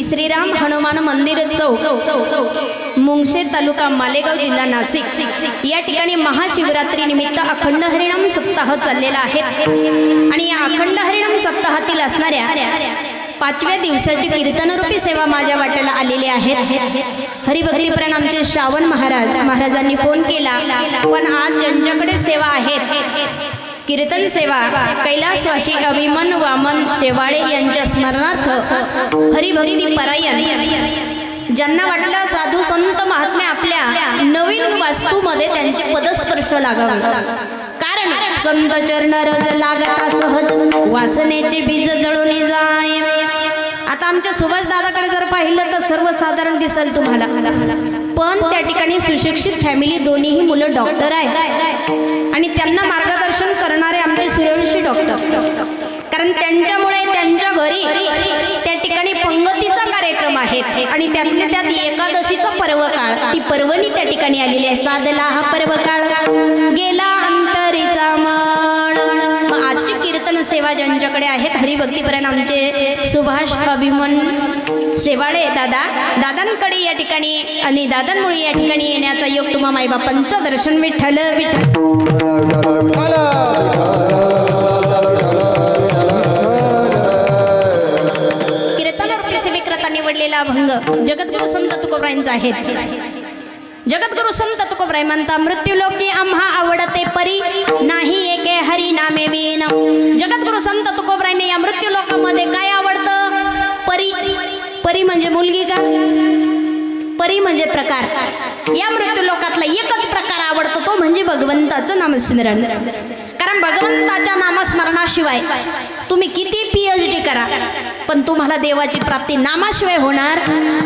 श्री श्रीराम हनुमान मंदिर चौक मुंगशे तालुका मालेगाव जिल्हा नाशिक या ठिकाणी महाशिवरात्री निमित्त अखंड हरिनाम सप्ताह चाललेला आहे आणि या अखंड हरिनाम सप्ताहातील असणाऱ्या 5व्या दिवसाची कीर्तनरूपी सेवा माझ्या वाट्याला आलेली आहे। हरिभक्तीपरायण आमचे श्रावण महाराजांनी फोन केला, पण आज ज्यांच्याकडे सेवा आहेत कीर्तन सेवा कैलासवासी अभिमन वामन शेवाळे यांच्या स्मरणार्थ हरिभक्ती परायण ज्यांना वाटलं साधू संत महात्मे आपल्या नवीन वास्तूमध्ये त्यांचे पदस्पर्श लागावे, कारण संत चरण रज लागता सहज वासनेचे बीज जळून जाय। आता आमच्या सुभाष दादाकडे जर पाहिलं तर सर्वसाधारण दिसेल तुम्हाला, पण त्या ठिकाणी सुशिक्षित फॅमिली, दोन्हीही मुलं डॉक्टर आहेत आणि त्यांना मार्गदर्शन करणारे आमचे सूर्यवंशी डॉक्टर, कारण त्यांच्यामुळे त्यांच्या घरी त्या ठिकाणी पंगतीचा कार्यक्रम आहे आणि त्यातल्या त्यात एकादशीचा पर्व काळ, ती पर्वणी त्या ठिकाणी आलेली आहे। साधला हा पर्व काळ गेला अंतरीचा माळ। मग आजची कीर्तन सेवा ज्यांच्याकडे आहेत हरिभक्तीपरायण आमचे सुभाष अभिमन शेवाळे दादांकडे या ठिकाणी आणि दादांमुळे या ठिकाणी येण्याचा योग तुम्हा माईबापांचं दर्शन विठ्ठल कीर्तनारूपी सेवेकरता निवडलेला अभंग जगद्गुरु संत तुकोबरायांचा आहे। जगद्गुरु संत तुकोबराय म्हणता, मृत्यूलोकी आम्हा आवडते परी नाही एके हरी नामे विन। जगद्गुरु संत तुकोबरायने या मृत्यूलोकामध्ये काय आवडतं? परी। परी म्हणजे मुलगी का? परी म्हणजे प्रकार। या मृत्यूलोकातला एकच प्रकार आवडतो, तो म्हणजे भगवंताचं नामस्मरण। कारण भगवंताच्या नामस्मरणाशिवाय तुम्ही किती PhD करा पण तुम्हाला देवाची प्राप्ती नामाशिवाय होणार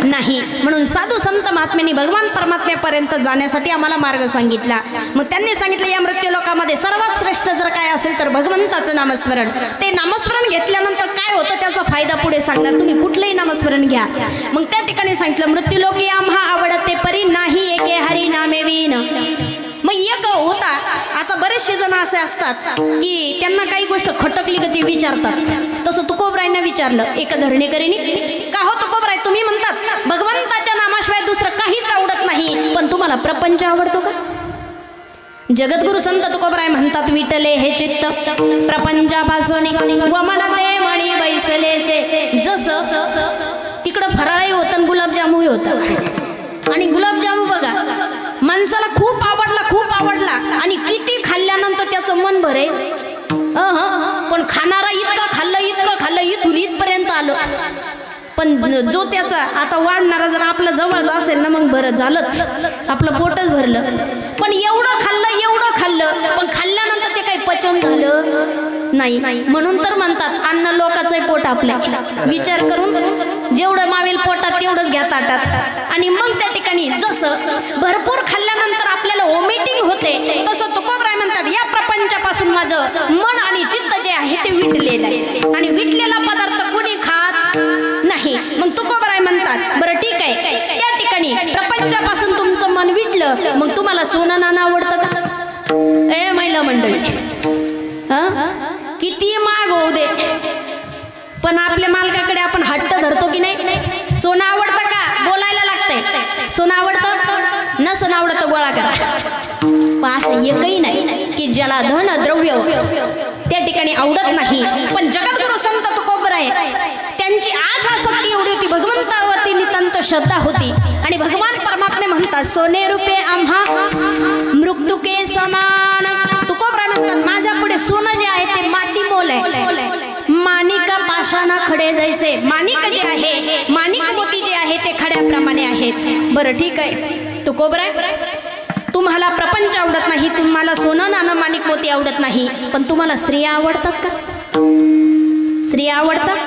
नाही। म्हणून साधू संत महात्म्यांनी भगवान परमात्म्यापर्यंत जाण्यासाठी आम्हाला मार्ग सांगितला। मग त्यांनी सांगितलं या मृत्यूलोकामध्ये सर्वात श्रेष्ठ जर काय असेल तर भगवंताचं नामस्मरण। ते नामस्मरण घेतल्यानंतर काय होतं त्याचा फायदा पुढे सांगणार, तुम्ही कुठलंही नामस्मरण घ्या। मग त्या ठिकाणी सांगितलं, मृत्यूलोकी आम्हा आवडते परी नाही एके हरी नामे विन। मग एक होता, आता बरेचसे जण असे असतात की त्यांना काही गोष्ट खटकली का ते विचारतात, तसं तुकोबरायांना विचारलं एका धरणेकरीने, का हो तुकोबराय तुम्ही म्हणतात भगवंताच्या नामाशिवाय दुसरं काहीच आवडत नाही, पण तुम्हाला प्रपंच आवडतो का? जगद्गुरु संत तुकोबराय म्हणतात, विटले हे चित्त प्रपंचापासून व मला ते मणी बैसले से। जसं तिकडं फराळही होतं आणि गुलाबजामुही होतं, आणि गुलाबजामू बघा माणसाला खूप आवडला आणि किती खाल्ल्यानंतर त्याचं मन भरे, पण खाणारा इतकं खाल्लं इथून इथपर्यंत आलं, पण जो त्याचा आता वाढणारा जर आपल्या जवळचा असेल ना मग बरं झालंच, आपलं पोटच भरलं। पण एवढं खाल्लं पण खाल्ल्यानंतर ते काही पचन झालं नाही। म्हणून तर म्हणतात अन्न लोकांचं पोट आपल्या, विचार करून जेवढं मावेल पोटात तेवढंच घ्या ताटात। आणि मग त्या ठिकाणी जसं भरपूर खाल्ल्यानंतर आपल्याला वॉमिटिंग होते, तसं तुकोबराय म्हणतात या प्रपंचापासून माझं मन आणि चित्त जे आहे ते विटलेलं आहे आणि विटलेला पदार्थ कुणी खात नाही। मग तुकोबराय म्हणतात, बरं ठीक आहे, त्या ठिकाणी प्रपंचापासून तुमचं मन विटलं, मग तुम्हाला सोनं नाणं आवडतं का? ए महिला मंडळी, किती महाग होऊ दे पण आपल्या मालकाकडे आपण हट्ट धरतो की नाही? सोनं आवडतं का? बोलायला लागतंय सोनं आवडतं, नसन आवडतं गोळा करा। असं एकही नाही की ज्याला धन द्रव्य त्या ठिकाणी आवडत नाही। पण जगद्गुरु संत तुकोबराय त्यांची आसक्ती एवढी होती, भगवंतावरती नितांत श्रद्धा होती आणि भगवान परमात्मे म्हणतात, सोने रूपे आम्हा मृत्युके समान। तुकोबराय म्हणतात माझ्या पुढे सोनं जे आहे ते माती मोल आहे, माणिक पाषाणा खडे जैसे। माणिक जे आहे, माणिक मोती जे आहे ते खड्याप्रमाणे आहेत। बरं ठीक आहे तुकोबराय, तुम्हाला प्रपंच आवडत नाही, तुम्हाला सोनं नाणं माणिक मोती आवडत नाही, पण तुम्हाला स्त्रिया आवडतात का? स्त्रिया आवडतात?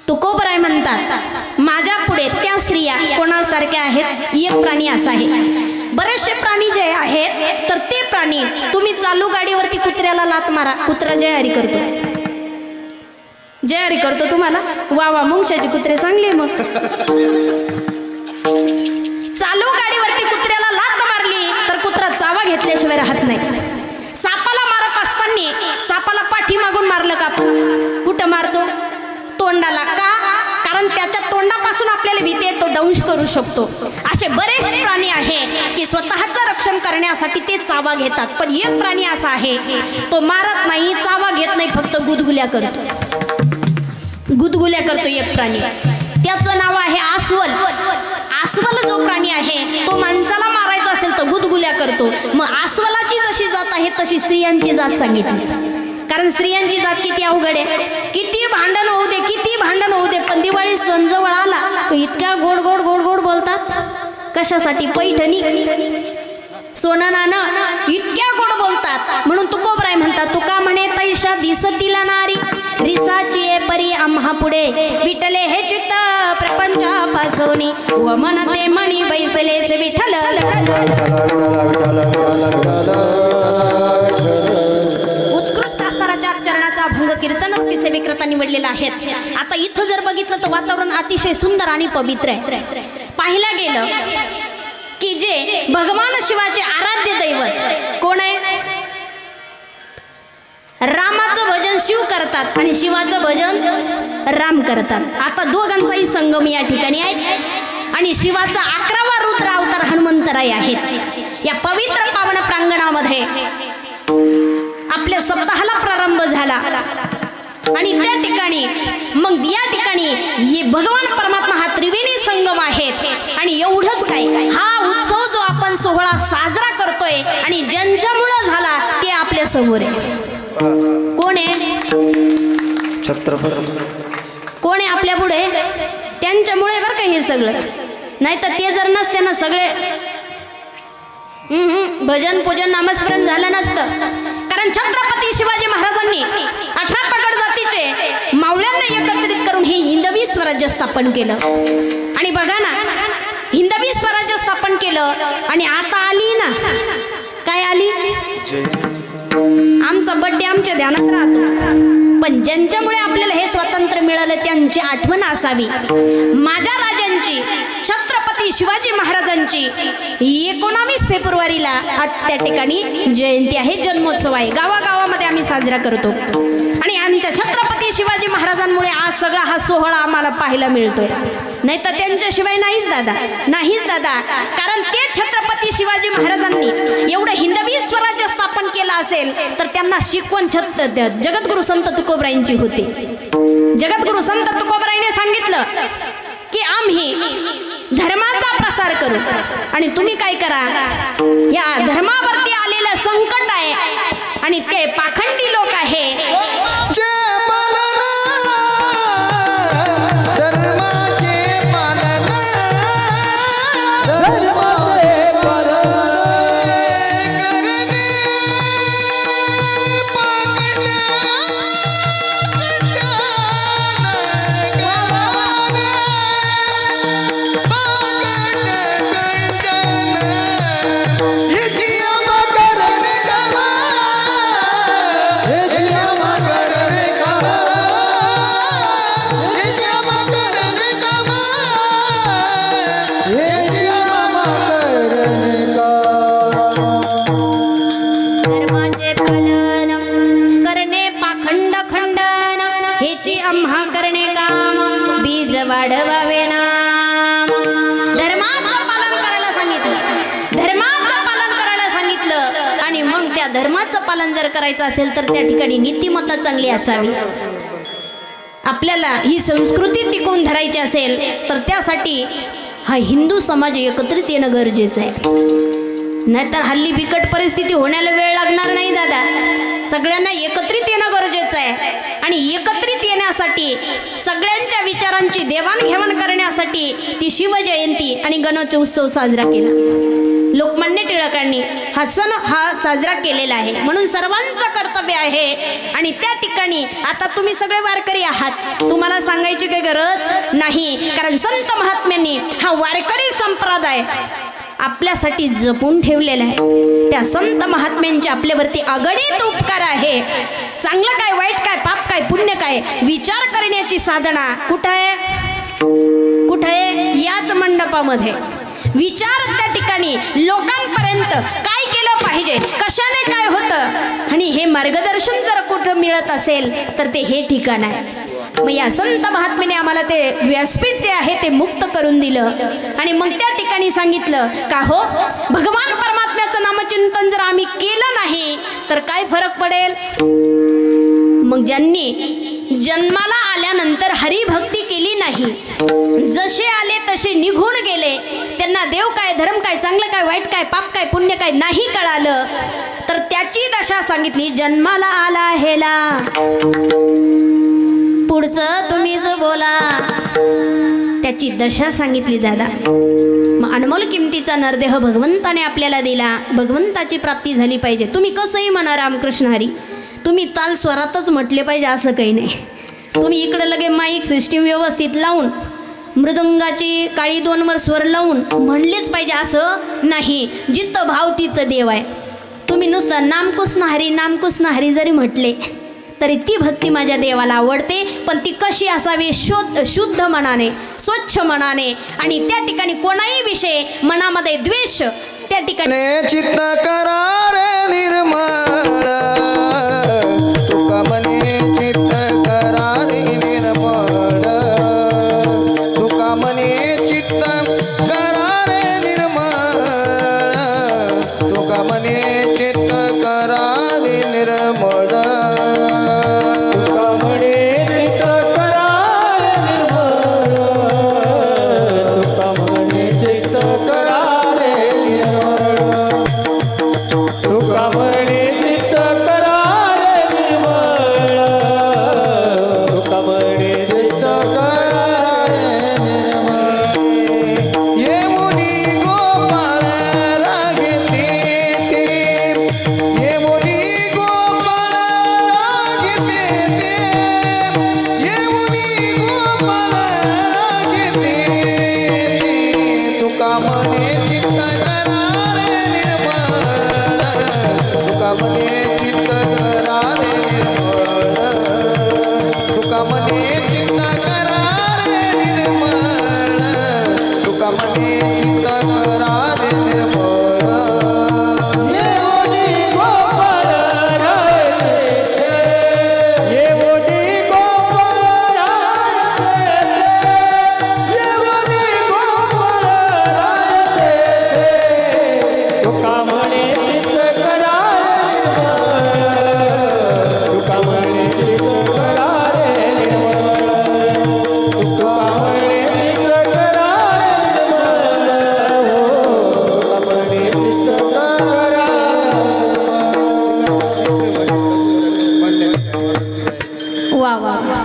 तुकोबराय म्हणतात माझ्या पुढे त्या स्त्रिया कोणासारख्या आहेत? एक प्राणी असा आहे। बरेचसे प्राणी जे आहेत तर ते प्राणी तुम्ही चालू गाडीवरती कुत्र्याला लात मारा, कुत्रा जय हरी करतो, जय हरी करतो तुम्हाला, वा मुंगशाचे कुत्रे चांगले। मग चालू गाडीवरती कुत्र्याला लात मारली तर कुत्रा चावा घेतल्याशिवाय राहत नाही। सापाला मारत असताना सापाला पाठी मागून मारलं का? कुठं मारतो? तोंडाला का? कारण त्याच्या दंश करू शकतो. असे बरेच प्राणी आहे की स्वतःचं रक्षण करण्यासाठी ते चावा घेतात. पण एक प्राणी असा आहे तो मारत नाही, चावा घेत नाही, फक्त गुदगुल्या करतो. गुदगुल्या करतो एक प्राणी, त्याचं नाव आहे अस्वल. अस्वल जो प्राणी आहे तो माणसाला मारायचा असेल तर गुदगुल्या करतो. मग अस्वलाची जशी जात आहे तशी स्त्रियांची जात सांगितली. कारण स्त्रियांची जात किती अवघड आहे. किती भांडण होऊ दे, किती भांडण होऊ दे, पण दिवाळी सण जवळ आला तर इतक्या गोड गोड गोड गोड बोलतात. कशासाठी? पैठणी, सोनं नाणं, इतक्या गोड बोलतात. म्हणून तुकोबराय म्हणतात, तुका म्हणे तैशा दिसतीला नारी, रिसाची परी आम्हा पुढे, विठले हे चित्त प्रपंचापासोनी, व म्हणते म्हणी बैसलेच विठ्ठल. उत्कृष्ट असा चरणाचा अभंग कीर्तन पिसे विक्रेता निवडलेला आहे. आता इथं जर बघितलं तर वातावरण अतिशय सुंदर आणि पवित्र आहे. पाहिलं गेलं की जे भगवान शिवाचे आराध्य दैवत कोण आहे? रामाचं भजन शिव करतात आणि शिवाचं भजन राम करतात. आता दोघांचाही संगम या ठिकाणी आहे. आणि शिवाचा 11वा रुद्र अवतार हनुमंतराय आहेत. या पवित्र पावन प्रांगणामध्ये आपल्या सप्ताहाला प्रारंभ झाला आणि त्या ठिकाणी मग या ठिकाणी हे भगवान परमात्मा हा त्रिवेणी संगम आहेत. आणि एवढंच काय, हा उत्सव जो आपण सोहळा साजरा करतोय आणि ज्यांच्यामुळे झाला ते आपल्या समोर आहे. कोण आहे? छत्रपती. कोण आहे आपल्या पुढे? त्यांच्यामुळे बरं का हे सगळं. नाही तर ते जर नसते ना सगळे भजन पूजन नामस्मरण झालं नसतं. कारण छत्रपती शिवाजी महाराजांनी 18 पगड जातीचे मावळ्यांना एकत्रित करून हे हिंदवी स्वराज्य स्थापन केलं. आणि बघा ना, हिंदवी स्वराज्य स्थापन केलं आणि आता आली ना, काय आली? आमचा बड्डे आमच्या ध्यानात राहतो. पण ज्यांच्यामुळे आपल्याला हे स्वातंत्र्य मिळालं त्यांची आठवण असावी. माझ्या राजांची, छत्रपती शिवाजी महाराजांची 19 फेब्रुवारीला त्या ठिकाणी जयंती आहे, जन्मोत्सव आहे. गावागावामध्ये आम्ही साजरा करतो. आणि आमच्या छत्रपती शिवाजी महाराजांमुळे आज सगळा हा सोहळा आम्हाला पाहायला मिळतोय. नाही तर त्यांच्याशिवाय नाहीच दादा, नाहीच दादा. कारण ते छत्रपती शिवाजी महाराजांनी एवढं हिंदवी स्वराज्य स्थापन केलं असेल तर त्यांना शिकवण जगद्गुरु संत तुकोबरायांची होती. जगद्गुरु संत तुकोबरायाने सांगितलं की आम्ही धर्माचा प्रसार करू आणि तुम्ही काय करा, या धर्मावरती आलेलं संकट आहे आणि ते पाखंडी लोक आहे, वाढवावे नाम. धर्माचं पालन करायला सांगितलं, धर्माचं पालन करायला सांगितलं. आणि मग त्या धर्माचं पालन जर करायचं असेल तर त्या ठिकाणी नीतिमत्ता चांगली असावी. आपल्याला ही संस्कृती टिकवून धरायची असेल तर त्यासाठी हा हिंदू समाज एकत्रित येणं गरजेचं आहे. नाहीतर हल्ली बिकट परिस्थिती होण्याला वेळ लागणार नाही दादा. सगळ्यांना एकत्रित येणं गरजेचं आहे. आणि एकत्रित येण्यासाठी सगळ्यांच्या विचारांची देवाणघेवाण करण्यासाठी ती शिवजयंती आणि गणेशोत्सव साजरा केला. लोकमान्य टिळकांनी हा सण हा साजरा केलेला आहे. म्हणून सर्वांचं कर्तव्य आहे. आणि त्या ठिकाणी आता तुम्ही सगळे वारकरी आहात, तुम्हाला सांगायची काही गरज नाही. कारण संत महात्म्यांनी हा वारकरी संप्रदाय आपल्यासाठी जपून ठेवलेला आहे. त्या संत महात्म्यांचे आपल्यावरती अगणित उपकार आहे. चांगलं काय, वाईट काय, पाप काय, पुण्य काय, विचार करण्याची साधना कुठं आहे? कुठं आहे? याच मंडपामध्ये विचार. त्या ठिकाणी लोकांपर्यंत काय केलं पाहिजे, कशाने काय होतं, आणि हे मार्गदर्शन जर कुठं मिळत असेल तर ते हे ठिकाण आहे. मग या संत महात्म्याने आम्हाला ते व्यासपीठ जे आहे ते मुक्त करून दिलं आणि मग त्या ठिकाणी सांगितलं का हो भगवान परमात्म्याचं नामचिंतन जर आम्ही केलं नाही तर काय फरक पडेल. मग ज्यांनी जन्माला आल्यानंतर हरिभक्ती केली नाही जसे आले तसे निघून गेले त्यांना देव काय धर्म काय चांगलं काय वाईट काय पाप काय पुण्य काय नाही कळालं तर त्याची दशा सांगितली. जन्माला आला हेला पुढचं तुम्हीच बोला त्याची दशा सांगितली दादा. मग अनमोल किमतीचा नरदेह भगवंताने आपल्याला दिला. भगवंताची प्राप्ती झाली पाहिजे. तुम्ही कसंही म्हणा रामकृष्ण हरी तुम्ही ताल स्वरातच म्हटले पाहिजे असं काही नाही. तुम्ही इकडं लगे माईक सिस्टीम व्यवस्थित लावून मृदंगाची काळी 2वर स्वर लावून म्हणलेच पाहिजे असं नाही. जिथं भाव तिथं देव आहे. तुम्ही नुसतं नामकृष्ण हरी जरी म्हटले तरी ती भक्ती माझ्या देवाला आवडते. पण ती कशी असावी शुद्ध मनाने स्वच्छ मनाने आणि त्या ठिकाणी कोणाही विषय मनामध्ये द्वेष त्या ठिकाणी चित्त करार निर्मळ तुका मने चित्त करार निर्मळ तुका मने चित्त करार निर्मळ तुका मने चित्त करार निर्मळ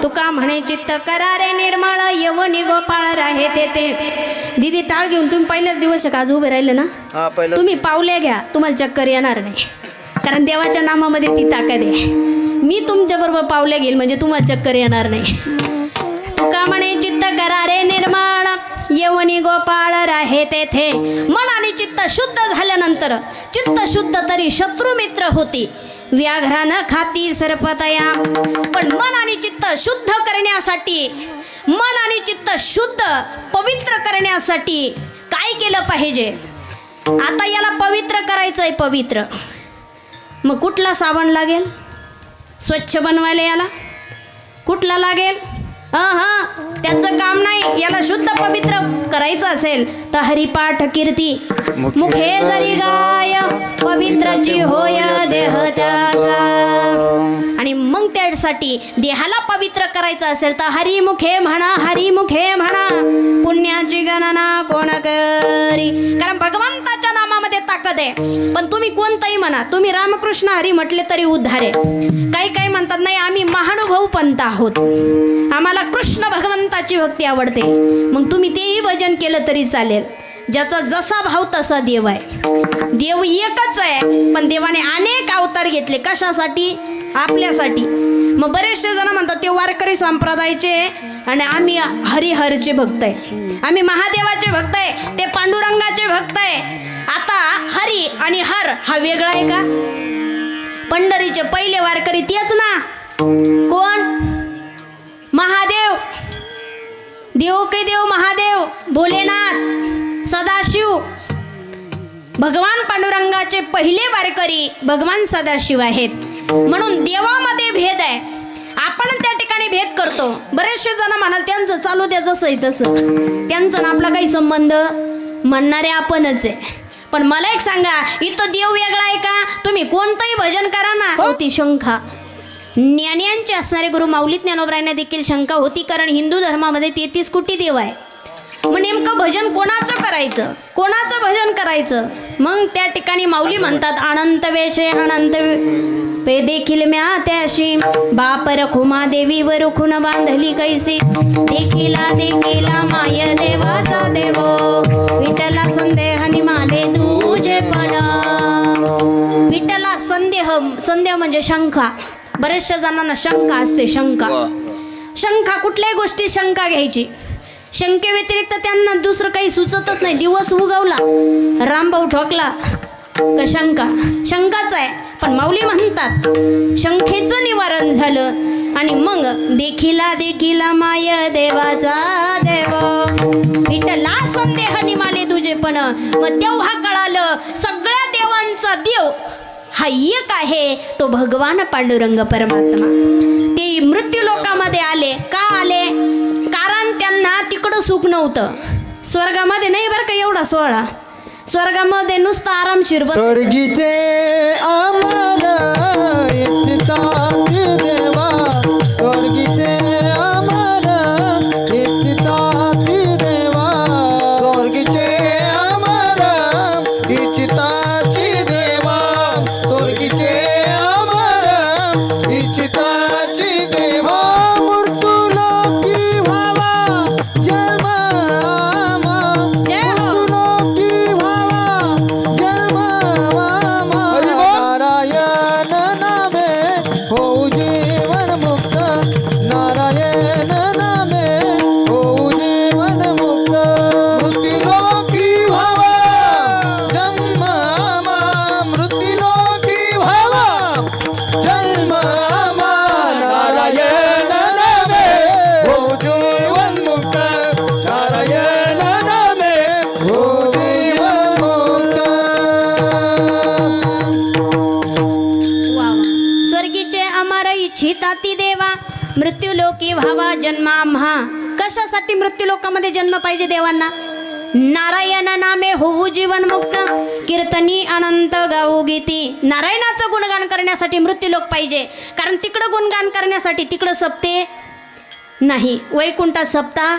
तुका म्हणे चित्त करारे निर्मळ यवनी गोपाळ राहे तेथे. दीदी टाळ घेऊन तुम्ही पहिल्याच दिवस आज उभे राहिले ना तुम्ही पावल्या घ्या तुम्हाला चक्कर येणार नाही कारण देवाच्या नामामध्ये ती ताकद आहे. मी तुमच्या बरोबर पावल्या घेईल म्हणजे तुम्हाला चक्कर येणार नाही. तुका म्हणे चित्त करारे निर्मळ यवनी गोपाळ राहे तेथे. मन आणि चित्त शुद्ध झाल्यानंतर चित्त शुद्ध तरी शत्रू मित्र होती व्याघ्रानं खाती सर्पतया. पण मन आणि चित्त शुद्ध करण्यासाठी मन आणि चित्त शुद्ध पवित्र करण्यासाठी काय केलं पाहिजे. आता याला पवित्र करायचंय. पवित्र मग कुठला साबण लागेल स्वच्छ बनवायला याला कुठला लागेल. त्याचं काम नाही. याला शुद्ध पवित्र करायचं असेल तर हरिपाठ कीर्ती मुखे जरी गाय पवित्रची होय देह त्याचा. आणि मग त्यासाठी देहाला पवित्र करायचं असेल तर हरिमुखे म्हणा पुण्याची गणना कोण करी. कारण भगवंताच्या नामामध्ये ताकद आहे. पण तुम्ही कोणताही म्हणा तुम्ही रामकृष्ण हरी म्हटले तरी उद्धार आहे. काही म्हणतात नाही आम्ही महानुभव पंथ आहोत आम्हाला कृष्ण भगवंताची भक्ती आवडते. मग तुम्ही तेही भजन केलं तरी चालेल. ज्याचा जसा भाव तसा देव आहे. देव एकच आहे पण देवाने अनेक अवतार घेतले. कशासाठी आपल्यासाठी. मग बरेचसे जण म्हणतात ते वारकरी संप्रदायाचे आणि आम्ही हरिहरचे भक्त आहे आम्ही महादेवाचे भक्त आहे ते पांडुरंगाचे भक्त आहे. आता हरी आणि हर हा वेगळा आहे का. पंढरीचे पहिले वारकरी तेच ना. कोण महादेव. देव के देव महादेव भोलेनाथ सदाशिव. भगवान पांडुरंगाचे पहिले वारकरी भगवान सदाशिव आहेत. म्हणून देवामध्ये भेद आहे. आपण त्या ठिकाणी ठिकाणी भेद करतो. बरेचसे जण म्हणाल त्यांचं चालू द्या जसं आहे तसं, त्यांचा ना आपला काही संबंध, म्हणणारे आपणच आहे. पण मला एक सांगा, इथं देव वेगळा आहे का? तुम्ही कोणतंही भजन करा ना, होती शंका. ज्ञानियांचे असणारे गुरु माऊली ज्ञानोबरायांना देखील शंका होती, कारण हिंदू धर्मामध्ये 33 कोटी देव आहे. मग नेमकं भजन कोणाचं करायचं, कोणाचं भजन करायचं? मग त्या ठिकाणी माऊली म्हणतात, अनंत वेशे अनंत पे देखील म्या त्याशी बाप रखुमा देवी व रुखुन बांधली कैसी देखिला देखिला माय देवाचा देवो विठ्ठला संदेह निमाले तुझे पण. विठ्ठला संदेह, संदेह म्हणजे शंका. बऱ्याचशा जणांना शंका असते, शंका. शंका कुठल्याही गोष्टी शंका घ्यायची. शंके व्यतिरिक्त त्यांना दुसरं काही सुचतच नाही. दिवस उगवला, रामभाऊ ठोकला का शंका, शंकाच आहे. पण माऊली म्हणतात शंखेचं निवारण झालं आणि मग देखिला देखिला माय देवाचा देव विठ्ठला संदेह निमाले तुझे पण. मग तेव्हा कळालं सगळ्या देवांचा देव हा एक आहे, तो भगवान पांडुरंग परमात्मा. ते मृत्यू लोकामध्ये आले. का आले? कारण त्यांना तिकडं सुख नव्हतं. स्वर्गामध्ये नाही बरं का एवढा सोहळा. स्वर्गामध्ये नुसतं आरामशीर बस. स्वर्गीचे आम्हाला इच्छितात देवा, स्वर्गीचे आम्हाला इच्छितात देवा, स्वर्गीचे आम्हाला इच्छितात देवा, स्वर्गीचे आम्हाला इच्छितात देवा. मृत्यूलोकी व्हावा जन्म, मृत्यूलोकी व्हावा जन्म. नारायण नामे होऊ जीवन मुक्त, नारायण नामे होऊ जीवन मुक्त. मृत्यूलोकी व्हावा जन्म, मृत्यूलोकी व्हावा जन्म. नारायण नामे होऊ जीवन मुक्त, नारायण नामे होऊ जीवन मुक्त. वा वा. स्वर्गीचे अमर इच्छिताती देवा, मृत्यूलोकी व्हावा जन्म आम्हा. कशासाठी मृत्यूलोकामध्ये जन्म पाहिजे देवांना? नारायण नामे होऊ जीवन मुक्त, कीर्तनी अनंत गाऊ गीती. नारायणाचं गुणगान करण्यासाठी मृत्यूलोक पाहिजे, कारण तिकडं गुणगान करण्यासाठी तिकडं सप्ते नाही, वैकुंठात सप्ताह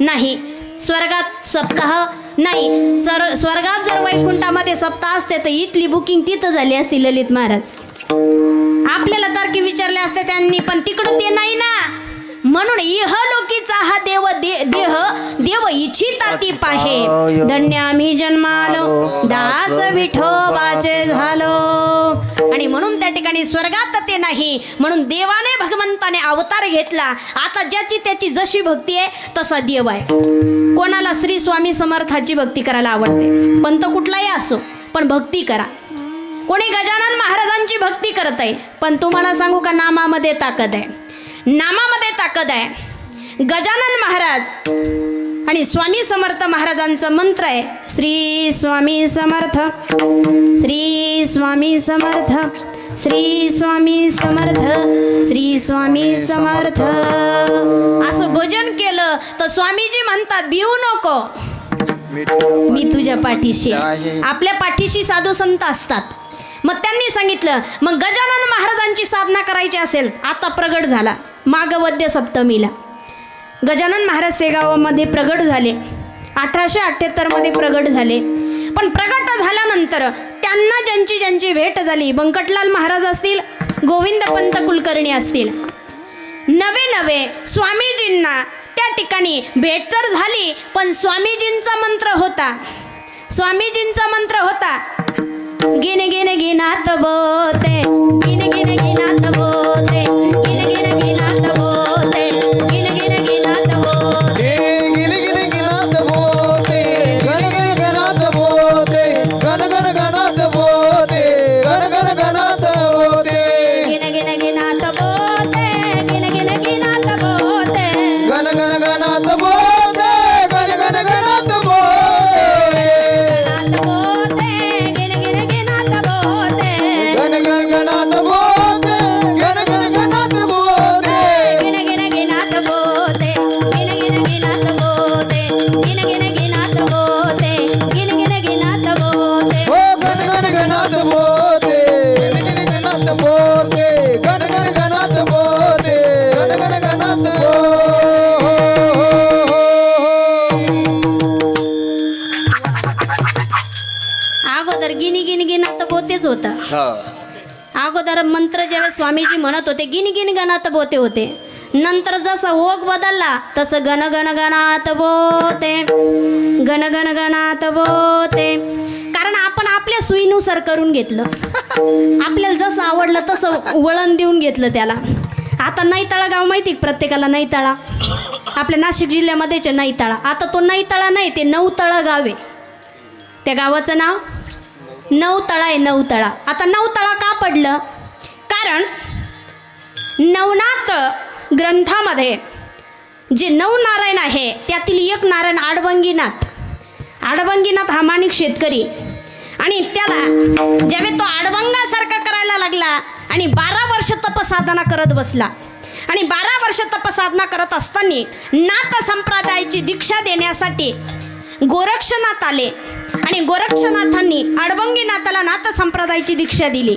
नाही, स्वर्गात सप्ताह नाही. स्वर्गात जर वैकुंठामध्ये सप्ताह असते तर इथली बुकिंग तिथं झाली असती. ललित महाराज आपल्याला तारखे विचारले असते त्यांनी, पण तिकडं ते नाही ना. म्हणून इहलोकीचा हा देव देह देव इच्छिताती पाहे. धन्य आम्ही जन्मालो दास विठोबाचे झालो. आणि म्हणून त्या ठिकाणी स्वर्गात ते नाही, म्हणून देवाने भगवंताने अवतार घेतला. आता ज्याची त्याची जशी भक्ती आहे तसा देव आहे. कोणाला श्री स्वामी समर्थाची भक्ती करायला आवडते, पंत कुठलाही असो, पण भक्ती करा. कोणी गजानन महाराजांची भक्ती करत आहे, पण तुम्हाला सांगू का नामामध्ये ताकद आहे, नामामध्ये ताकद आहे. गजानन महाराज आणि स्वामी समर्थ महाराजांचा मंत्र आहे श्री स्वामी समर्थ, श्री स्वामी समर्थ, श्री स्वामी समर्थ, श्री स्वामी समर्थ. असं भजन केलं तर स्वामीजी म्हणतात भिवू नको, मी तुझ्या पाठीशी. आपल्या पाठीशी साधू संत असतात. मग त्यांनी सांगितलं, मग गजानन महाराजांची साधना करायची असेल, आता प्रगट झाला माघवद्य सप्तमीला. गजानन महाराज सेगावामध्ये प्रगट झाले, 1878 मध्ये प्रगट झाले. पण प्रगट झाल्यानंतर त्यांना ज्यांची ज्यांची भेट झाली, बंकटलाल महाराज असतील, गोविंद पंत कुलकर्णी असतील, नवे नवे स्वामीजींना त्या ठिकाणी भेट तर झाली, पण स्वामीजींचा मंत्र होता, स्वामीजींचा मंत्र होता गिन गिन गिनात बोते, गिन गिन गिनात बोते, गिन गिन गिनात बोते, गिन गिन गिनात बोते, गिन गिन गिनात बोते, गण गण गणात बोते, गण गण गणात बोते, गण गण गणात बोते, गिन गिन गिनात बोते, गिन गिन गिनात बोते, गण गण गणात बोते, गण गण गणात बोते, गिनात बोते, गिन गिन गिनात बोते, गण गण गणात बोते. गिन गिन गिनात बोते गिन गिन गिनात बोते हो गण गण गणात बोते गण गण गणात बोते गण गण गणात बोते गण गण गणात अगोदर गिनी गिन गिनात बोतेच होता अगोदर मंत्र ज्यावेळेस स्वामीजी म्हणत होते गिन गिन गणात बोते होते नंतर जसा ओघ बदलला तसं गण गण गणात बोते गण गण गणात बोते कारण आपण आपल्या सोयीनुसार करून घेतलं आपल्याला जसं आवडलं तसं वळण देऊन घेतलं त्याला आता नैताळा गाव माहिती आहे प्रत्येकाला नैताळा आपल्या नाशिक जिल्ह्यामध्येच नैताळा आता तो नैताळा नाही ते नवतळा गाव आहे त्या गावाचं नाव नवतळा आहे नवतळा आता नवतळा का पडलं कारण नवनाथ ग्रंथामध्ये जे नऊ नारायण आहे त्यातील एक नारायण आडबंगीनाथ हा माणिक शेतकरी आणि त्याला ज्यावेळी तो आडबंगासारखा करायला लागला आणि 12 वर्ष तपसाधना करत बसला आणि 12 वर्ष तपसाधना करत असताना नाथ संप्रदायाची दीक्षा देण्यासाठी गोरक्षनाथ आले आणि गोरक्षनाथांनी आडबंगीनाथाला नाथ संप्रदायाची दीक्षा दिली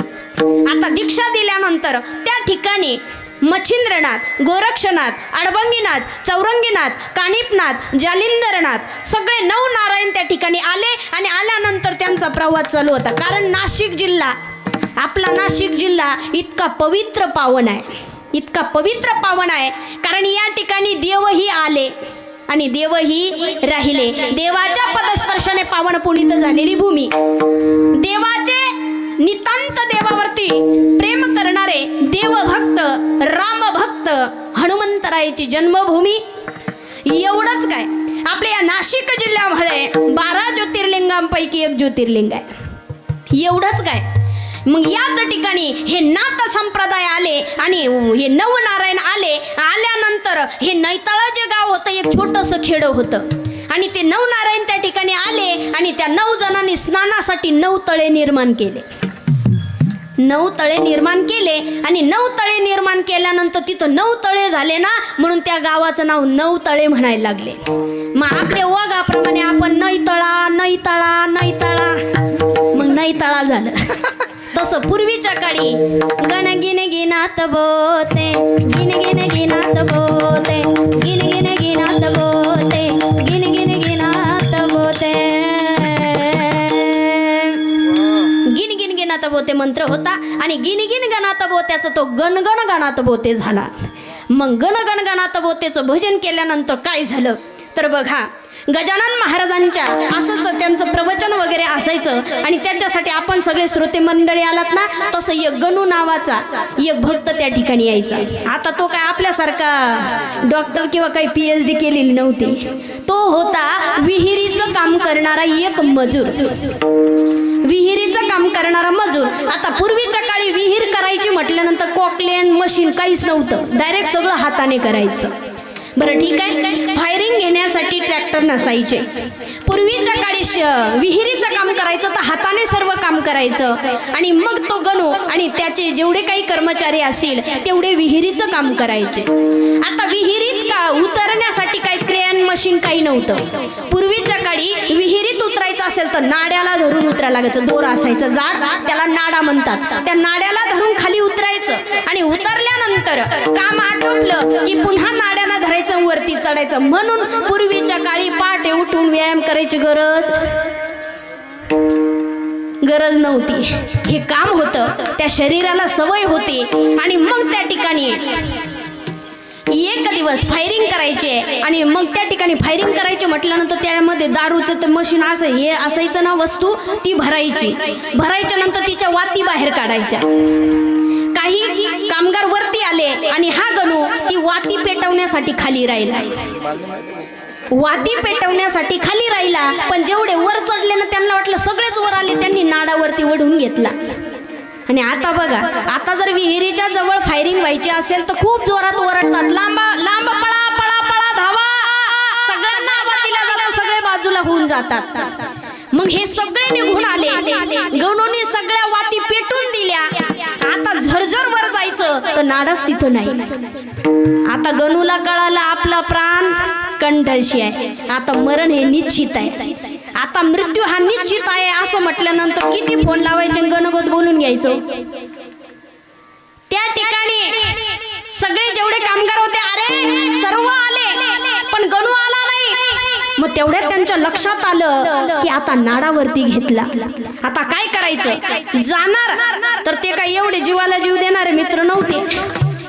आता दीक्षा दिल्यानंतर त्या ठिकाणी मच्छिंद्रनाथ गोरक्षनाथ आडबंगीनाथ चौरंगीनाथ कानिपनाथ जालिंदरनाथ सगळे 9 नारायण त्या ठिकाणी आले आणि आल्यानंतर त्यांचा प्रवास चालू होता कारण नाशिक जिल्हा आपला नाशिक जिल्हा इतका पवित्र पावन आहे कारण या ठिकाणी देवही आले आणि देवही राहिले देवाच्या पदस्पर्शाने पावन पुनीत झालेली भूमी देवाचे नितांत देवावरती प्रेम करणारे देवभक्त रामभक्त हनुमंतरायाची जन्मभूमी एवढंच काय आपल्या या नाशिक जिल्ह्यामध्ये 12 ज्योतिर्लिंगांपैकी एक ज्योतिर्लिंग आहे एवढंच काय मग याच ठिकाणी हे नाथ संप्रदाय आले आणि हे नवनारायण आल्यानंतर हे नैताळा जे गाव होतं एक छोटंसं खेडं होतं आणि ते नवनारायण त्या ठिकाणी आले आणि त्या 9 जणांनी स्नानासाठी 9 तळे निर्माण केले 9 तळे निर्माण केले आणि 9 तळे निर्माण केल्यानंतर तिथं 9 तळे झाले ना म्हणून त्या गावाचं नाव 9 तळे म्हणायला लागले मग आपल्या ओघाप्रमाणे आपण नैताळा मग नैताळा झालं तसं पूर्वीच्या काळी गण गिन गिनात बोते गिन गिन गिनात बोते गिन गिन गिनात बोते गिन गिन गिनात बोते गिन गिन गिनात बोते मंत्र होता आणि गिन गिन गणात बोत्याचा तो गण गण गणात बोते झाला मग गण गण गणात बोतेचं भजन केल्यानंतर काय झालं तर बघा गजानन महाराजांच्या असंच त्यांचं प्रवचन वगैरे असायचं आणि त्याच्यासाठी आपण सगळे श्रोते मंडळी आलात ना तसं एक गणू नावाचा एक भक्त त्या ठिकाणी यायचा आता तो काय आपल्यासारखा डॉक्टर किंवा काही PhD केलेली नव्हती तो होता विहिरीचं काम करणारा एक मजूर विहिरीचं काम करणारा मजूर आता पूर्वीच्या काळी विहीर करायची म्हटल्यानंतर कॉकलेन मशीन काहीच नव्हतं डायरेक्ट सगळं हाताने करायचं बरं ठीक आहे फायरिंग घेण्यासाठी ट्रॅक्टर नसायचे पूर्वीच्या काळी विहिरीचं काम करायचं तर हाताने सर्व काम करायचं आणि मग तो गणू आणि त्याचे जेवढे काही कर्मचारी असतील तेवढे विहिरीचं काम करायचे आता विहिरीत का उतरण्यासाठी काही क्रेन मशीन काही नव्हतं पूर्वीच्या काळी विहिरीत उतरायचं असेल तर नाड्याला धरून उतरायला लागायचं दोर असायचं जाड त्याला नाडा म्हणतात त्या नाड्याला धरून खाली उतरायचं आणि उतरल्यानंतर काम आटोपलं की पुन्हा नाड्याला धरायचं वरती चढायचं म्हणून पूर्वीच्या काळी पहाटे उठून व्यायाम करायची गरज नव्हती हे काम होतं त्या शरीराला सवय होती आणि मग त्या ठिकाणी एक दिवस फायरिंग करायचे आणि मग त्या ठिकाणी फायरिंग करायचे म्हटल्यानंतर त्यामध्ये दारूचं ते मशीन असं हे असायचं ना वस्तू ती भरायच्या नंतर तिच्या वाती बाहेर काढायच्या काही कामगार वरती आले आणि हा गणू ती वाती पेटवण्यासाठी खाली राहिला पण जेवढे वर चढले ना त्यांना वाटलं सगळेच वर आले त्यांनी नाडावरती ओढून घेतला आणि आता बघा आता जर विहिरीच्या जवळ फायरिंग व्हायची असेल तर खूप जोरात ओरडतात लांब लांब पळा पळा पळा धावा सगळ्यांना आवाज दिला जातो सगळे बाजूला होऊन जातात मग हे सगळे निघून आले गणूने सगळ्या वाती पेटून दिल्या आता झरझर वर जायचं तर नाडच तिथं नाही आता गणूला कळालं आपला प्राण कंठशी आहे. आता मरण हे निश्चित आहे, आता मृत्यू हा निश्चित आहे असं म्हटल्यानंतर किती फोन लावायचे आणि गणगोत बोलून घ्यायचं. त्या ठिकाणी सगळे जेवढे कामगार होते अरे सर्व आले पण गणू आला नाही. मग तेवढ्यात त्यांच्या लक्षात आलं की आता नाडावरती घेतला, आता काय करायचं. जाणार तर ते काय एवढे जीवाला जीव देणारे मित्र नव्हते.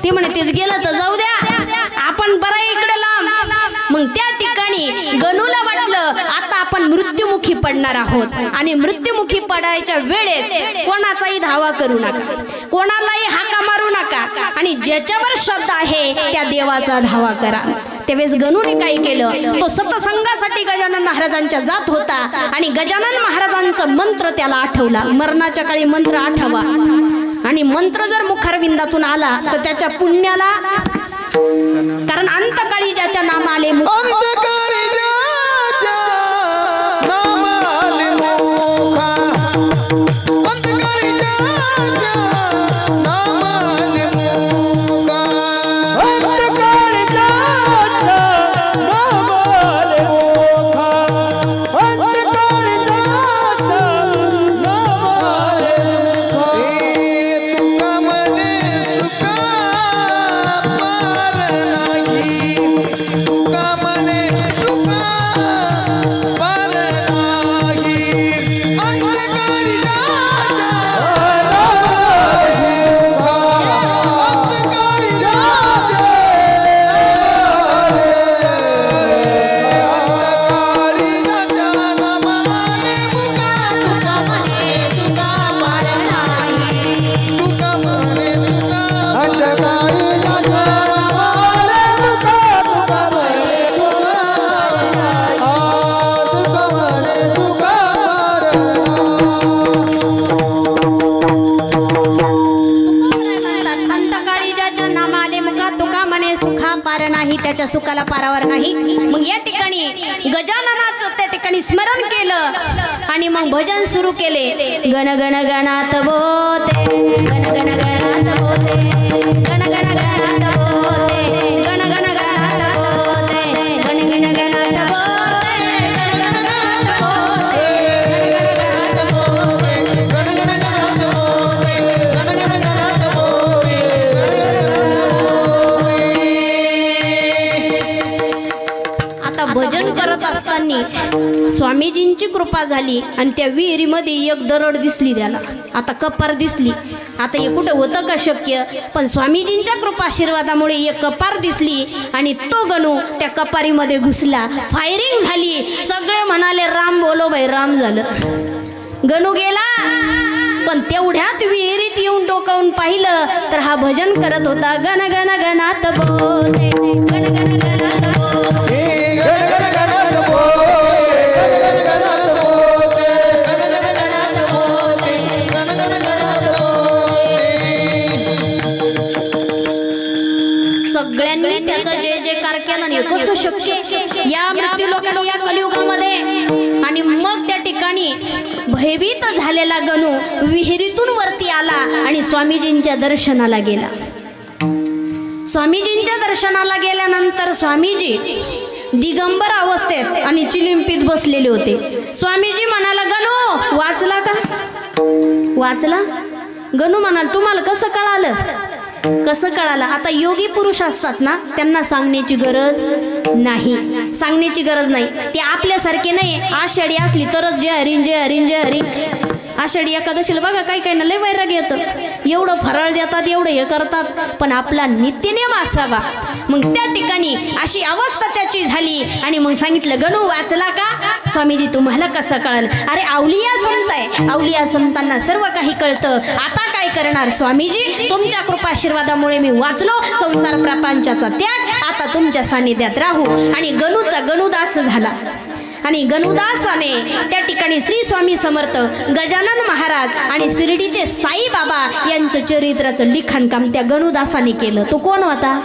ते म्हणे तेच गेलं तर जाऊ द्या, आपण बरं इकडे लांब. मग त्या ठिकाणी गणूला वाटलं आता आपण मृत्युमुखी पडणार आहोत आणि मृत्युमुखी पडायच्या वेळेस कोणाचाही धावा करू नका, कोणालाही हाका मारू नका आणि ज्याच्यावर श्रद्धा आहे त्या देवाचा धावा करा. त्यावेळेस गणूने काय केलं, तो सतसंगासाठी गजानन महाराजांच्या जात होता आणि गजानन महाराजांचा मंत्र त्याला आठवला. मरणाच्या काळी मंत्र आठवा आणि मंत्र जर मुखारविंदातून आला तर त्याच्या पुण्याला, कारण अंतकाळी ज्याच्या नाम आले अंतकाळी ज्याच्या नाम आले मुखा, अंतकाळी ज्याच्या नाम आले मुखा, अंतकाळी ज्याच्या नाम आले मुखा, अंतकाळी ज्याच्या नाम आले मुखा. तुका मने सुखा पार नाही, तुका मने सुखा पार नाही, अंतकाळी ज्याच्या नाम आले मुखा, अंतकाळी ज्याच्या अंतकाळी ज्याच्या नाम आले मुखा, तुका मने तुका पार नाही, तुका मने तुका अंतकाळी ज्याच्या नाम आले मुखा, तुका मने तुका तुका मने तुका अंतकाळी ज्याच्या नाम आले मुखा तुका म्हणे सुखा पार नाही, त्याच्या सुखाला पारावर नाही. मग या ठिकाणी गजाननाचं त्या ठिकाणी स्मरण केलं आणि मग भजन सुरू केले. गण गण गणात बोते, गण गण गणात बोते, गण गण गणात बोते, गण गण गणात बोते, गण गण गणात बोते, गण गण गणात बोते, गण गण गणात बोते, गण गण गणात बोते, आता भजन करत असताना स्वामीजींची कृपा झाली आणि त्या विहिरीमध्ये एक दरड दिसली त्याला. आता कपार दिसली, आता हे कुठं होतं का शक्य, पण स्वामीजींच्या कृपा आशीर्वादामुळे एक कपार दिसली आणि तो गणू त्या कपारीमध्ये घुसला. फायरिंग झाली, सगळे म्हणाले राम बोलो भाई राम. झालं, गणू गेला. पण तेवढ्यात विहिरीत येऊन डोकावून पाहिलं तर हा भजन करत होता. गण गण गणात बोते, गण गण गणात बोते, गण गण गणात बोते, गण गण गणात बोते, गण गण गणात बोते, गण गण गणात बोते. सगळ्यांनी त्याचा जय जयकार केला. आणि कसं शक्य या मृत्यू लोकांना या कलियुगामध्ये. आणि मग त्या ठिकाणी भयभीत झालेला गणू विहिरीतून वरती आला आणि स्वामीजींच्या दर्शनाला गेला. स्वामीजींच्या दर्शनाला गेल्यानंतर स्वामीजी दिगंबर अवस्थेत आणि चिलिंपीत बसलेले होते. स्वामीजी म्हणाला गणू वाचला का? वाचला. गणू म्हणाल तुम्हाला कसं कळालं? कसं कळालं? आता योगी पुरुष असतात ना, त्यांना सांगण्याची गरज नाही, सांगण्याची गरज नाही. ते आपल्यासारखे नाही. आषाढी असली तरच जय हरी जय हरी जय हरी. आषाढी एकादशीला बघा काही काही ना लय वैराग येतं, एवढं फराळ देतात, एवढं हे करतात, पण आपला नित्यनेम असावा. मग त्या ठिकाणी अशी अवस्था त्याची झाली आणि मग सांगितलं गणू वाचला का? स्वामीजी तुम्हाला कसं कळलं? अरे अवलिया संत आहे, अवलिया संतांना सर्व काही कळतं. आता काय करणार स्वामीजी? तुमच्या कृपा आशीर्वादामुळे मी वाचलो, संसार प्रपंचाचा त्याग, आता तुमच्या सानिध्यात राहू. आणि गणूचा गणुदास झाला. आणि गणुदासाने त्या ठिकाणी श्री स्वामी समर्थ गजानन महाराज आणि शिर्डीचे साई बाबा यांचं चरित्राचं लिखाण काम त्या गणुदासाने केलं. तो कोण होता?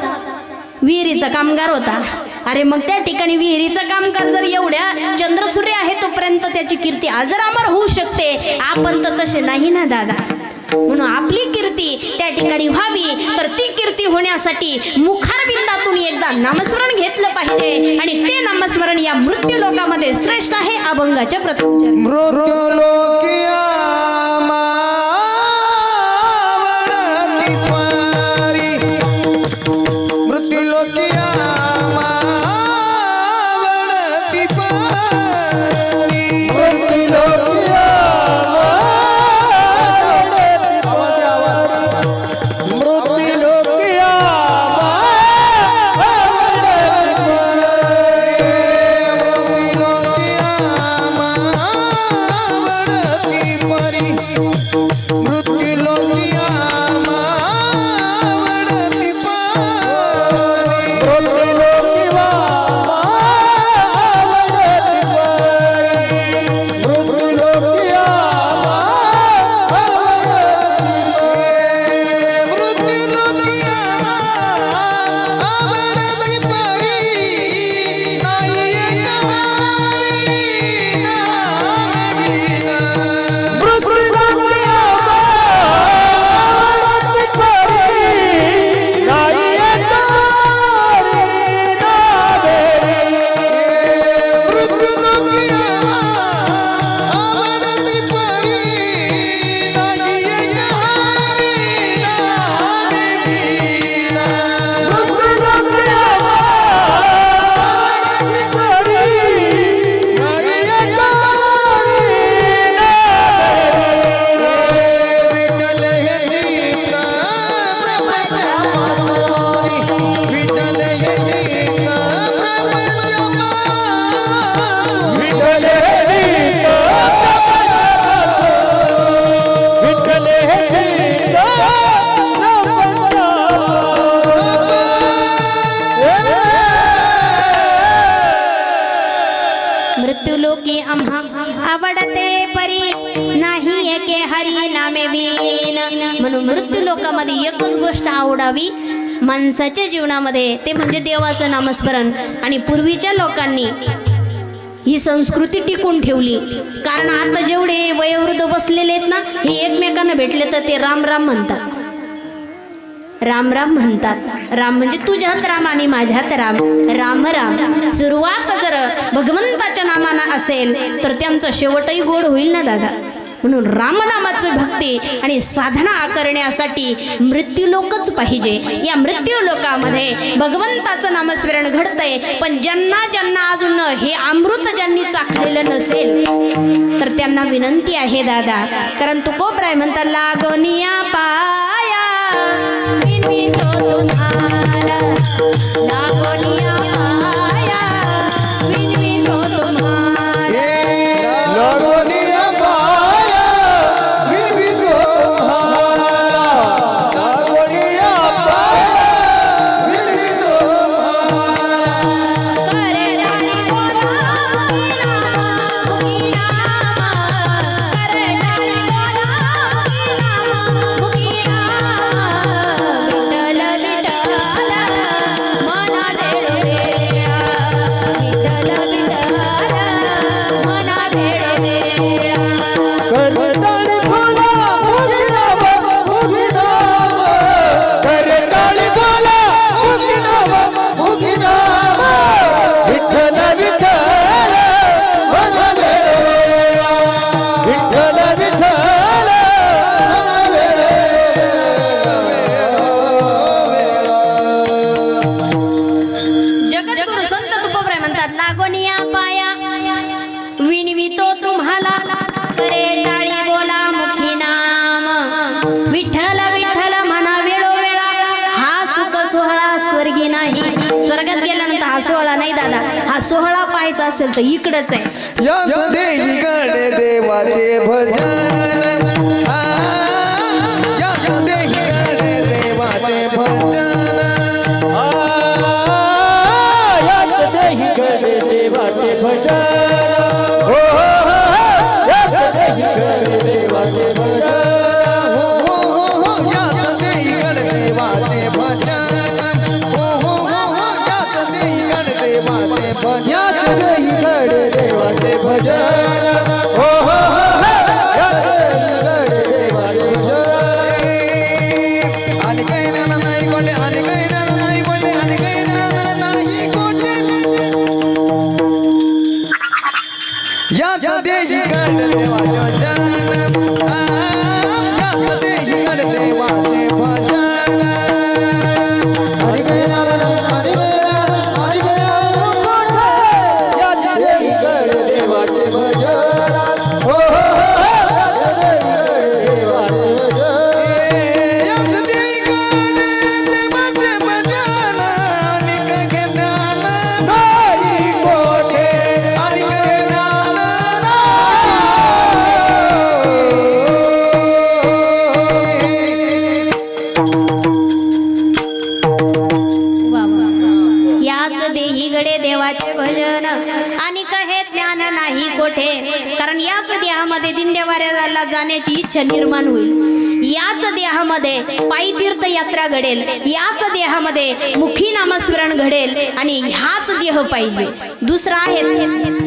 विहिरीचा कामगार होता. अरे मग त्या ठिकाणी विहिरीचा कामगार जर एवढ्या चंद्रसूर्य आहे तोपर्यंत त्याची कीर्ती अजर अमर होऊ शकते. आपण तर तसे नाही ना दादा. म्हणून आपली कीर्ती त्या ठिकाणी व्हावी, तर ती कीर्ती होण्यासाठी मुखारबिंदातून एकदा नामस्मरण घेतलं पाहिजे. आणि ते नामस्मरण या मृत्यू लोकामध्ये श्रेष्ठ आहे. अभंगाच्या प्रथम मृत्यू लोकिया मावळती पारी, मृत्यू लोकिया मावळती पारी, मृत्यू लोकिया मावळती पारी, मृत्यू लोकिया मृत्यूलोकी आम्हा आवडते परी नाही एके हरी नामे वीन. म्हणून मृत्यू लोकामध्ये एकच गोष्ट आवडावी माणसाच्या जीवनामध्ये, ते म्हणजे देवाचं नामस्मरण. आणि पूर्वीच्या लोकांनी ही संस्कृती टिकून ठेवली. कारण आता जेवढे वयोवृद्ध बसलेले आहेत ना, हे एकमेकांना भेटले तर ते राम राम म्हणतात, राम राम म्हणतात. राम म्हणजे तुझ्यात राम आणि माझ्यात राम, राम राम. सुरुवात जर भगवंताच्या नामानं असेल तर त्यांचा शेवटही गोड होईल ना दादा. म्हणून रामनामाची भक्ती आणि साधना करण्यासाठी मृत्यूलोकच पाहिजे. या मृत्यू लोकामध्ये भगवंताचं नामस्मरण घडतंय, पण ज्यांना ज्यांना अजून हे अमृत ज्यांनी चाखलेलं नसेल तर त्यांना विनंती आहे दादा. कारण तुकोबराय म्हणतात लागोनिया पाया विनवितो तुम्हाला, लागोनिया पाया विनवितो तुम्हाला, लागोनिया पाया विनवितो तुम्हाला, लागोनिया पाया विनवितो तुम्हाला. करे डाली बोला मुखी नामा, करे डाली बोला मुखी नामा, विठ्ठल विठ्ठल मना भेडो देया, विठ्ठल विठ्ठल मना भेडो देया. करताळी बोला मुखी नाम, मुखी नाम, करताळी बोला मुखी नाम, मुखी नाम, विठ्ठल विठ्ठल मन वेळा, विठ्ठल विठ्ठल मन जगद्गुरु संत तुकोबराय म्हणतात लागोनिया पाया विनवितो तुम्हाला, करे टाळी बोला मुखी नाम, विठ्ठल विठ्ठल म्हणा वेळोवेळा. हा सुख सोहळा स्वर्गी नाही, स्वर्गात गेल्यानंतर हा सोहळा नाही दादा. हा सोहळा पाहायचा असेल तर इकडच आहे. याच देही गणे देवाचे भजन, याच देही गणे देवाचे भजन, याच देही गणे देवाचे भजन, हो याच देही गणे देवाचे भजन, हो याच देही गणे देवाचे भजन, हो याच देही गणे देवाचे भजन, याच देही गणे देवाचे भजन, हो याच देही गणे देवाचे भजन. याच देही गड देवाचे भजन याच देही गड देवाचे भजन हरी गय हरी गय याच देही गड देवाचे भजन हो याच देही गड देवाचे भजन याच देही गड देवाचे भजन आणि काय ज्ञान नाही कोठे आणि काय ज्ञान याच देही गडे देवाचे भजन आणि कहे ज्ञान नाही कोठे. कारण याच देहामध्ये दिंड्यावाऱ्याला जाण्याची इच्छा निर्माण होईल. याच देहामध्ये पायी तीर्थयात्रा घडेल. याच देहामध्ये मुखी नामस्मरण घडेल. आणि ह्याच देह पाहिजे. दुसरा आहे,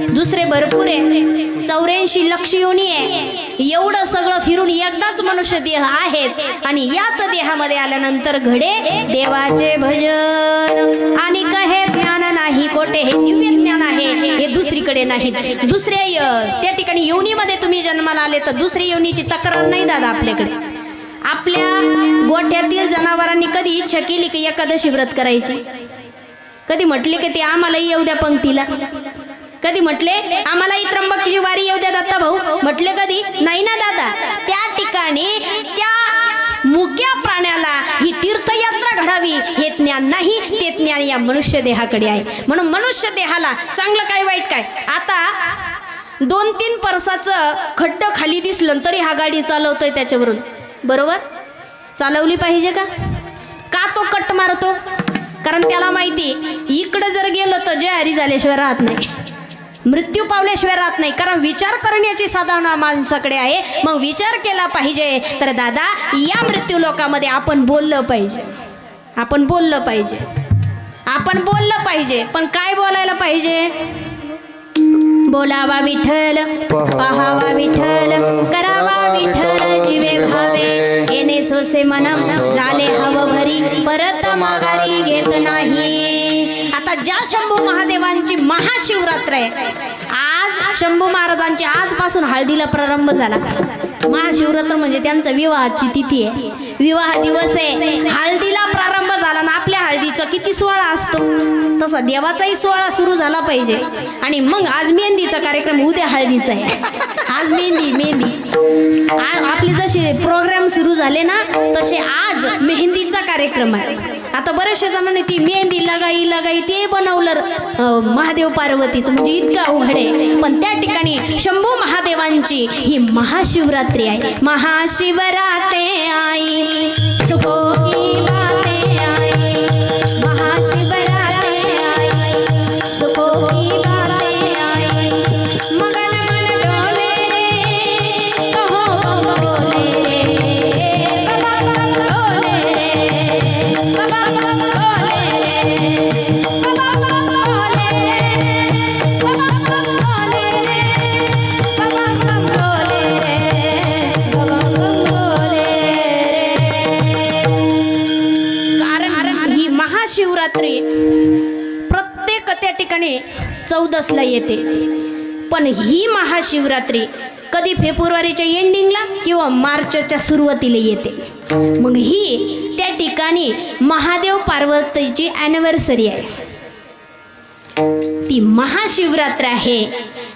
दुसरे भरपूर आहे. 84 लक्ष योनी आहे. एवढं सगळं फिरून एकदाच मनुष्य देह आहेत. आणि याच देहामध्ये आल्यानंतर घडे देवाचे भजन आणि कहे ज्ञान नाही कोठे. हे दिव्य ज्ञान आहे, हे दुसरीकडे नाही. दुसऱ्या त्या ठिकाणी योनीमध्ये तुम्ही जन्माला आले तर दुसऱ्या योनीची तक्रार नाही दादा आपल्याकडे. आपल्या गोठ्यातील जनावरांनी कधी इच्छा केली की एकादशी व्रत करायची? कधी म्हटले की ते आम्हालाही येऊ द्या पंक्तीला? कधी म्हटले आम्हालाही त्र्यंबकची वारी येऊ द्या दत्ता भाऊ? म्हटले कधी? नाही ना दादा. त्या ठिकाणी त्या मुक्या प्राण्याला ही तीर्थयात्रा घडावी हे ज्ञान नाही. ते ज्ञान या मनुष्य देहाकडे आहे. म्हणून मनुष्य देहाला चांगलं काय वाईट काय. आता 2-3 परसाचं खड्डं खाली दिसलं तरी हा गाडी चालवतोय त्याच्यावरून, बरोबर? चालवली पाहिजे का? का तो कट मारतो? कारण त्याला माहिती इकडं जर गेलो तर जय हरी झाल्याशिवाय राहत नाही, मृत्यू पावल्याशिवाय राहत नाही. कारण विचार करण्याची साधना माणसाकडे आहे. मग विचार केला पाहिजे. तर दादा या मृत्यू लोकामध्ये आपण बोललं पाहिजे. आपण बोललं पाहिजे. आपण बोललं पाहिजे. पण काय बोलायला पाहिजे? बोलावा विठ्ठल, पाहावा विठ्ठल, करावा विठ्ठल जीवे भावे. येणे सोसे मन झाले हव भरी, परत माघारी घेत नाही. आता ज्या शंभू महादेवांची महाशिवरात्र आहे, आज शंभू महाराजांची आजपासून हळदीला प्रारंभ झाला. महाशिवरात्र म्हणजे त्यांचा विवाहाची तिथी आहे, विवाह दिवस आहे. हळदीला प्रारंभ झाला ना. आपल्या हळदीचा किती सोहळा असतो तसा देवाचाही सोहळा सुरू झाला पाहिजे. आणि मग आज मेहंदीचा कार्यक्रम, उद्या हळदीचा आहे. आज मेहंदी आपले जसे प्रोग्राम सुरू झाले ना तसे आज मेहंदीचा कार्यक्रम आहे. आता बऱ्याचशा जणांनी ती मेहंदी लगाई ते बनवलं महादेव पार्वतीचं, म्हणजे इतकं अवघड आहे. पण त्या ठिकाणी शंभू महादेवांची ही महाशिवरात्री आहे. महाशिवरात्री आई सुखो की बातें आई, महाशिवरात्री आई सुखो की बातें आई. मगन मन डोले कहो बोले बाबा बोले बाबा बोले बाबा बोले बाबा बोले बाबा बोले. कारण ही महाशिवरात्री प्रत्येक त्या ठिकाणी 14ला येते. पण ही महाशिवरात्री कधी फेब्रुवारीच्या एंडिंगला किंवा मार्चच्या सुरुवातीला येते. मग ही त्या ठिकाणी महादेव पार्वतीची ॲनिव्हर्सरी आहे. ती महाशिवरात्र आहे.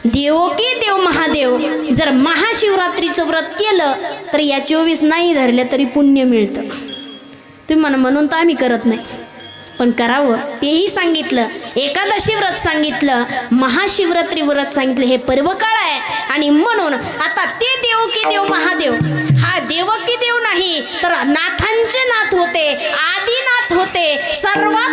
देवोकी देव महादेव जर महाशिवरात्रीचं व्रत केलं तर या 24 नाही धरल्या तरी पुण्य मिळतं. तुम्ही म्हणून तर आम्ही करत नाही, पण करावं तेही सांगितलं. एकादशी व्रत सांगितलं, महाशिवरात्री व्रत सांगितलं. हे पर्वकाळ आहे. आणि म्हणून आता ते देवकी देव महादेव हा देवकी देव नाही तर नाथांचे नाथ होते, आदिनाथ होते, सर्वात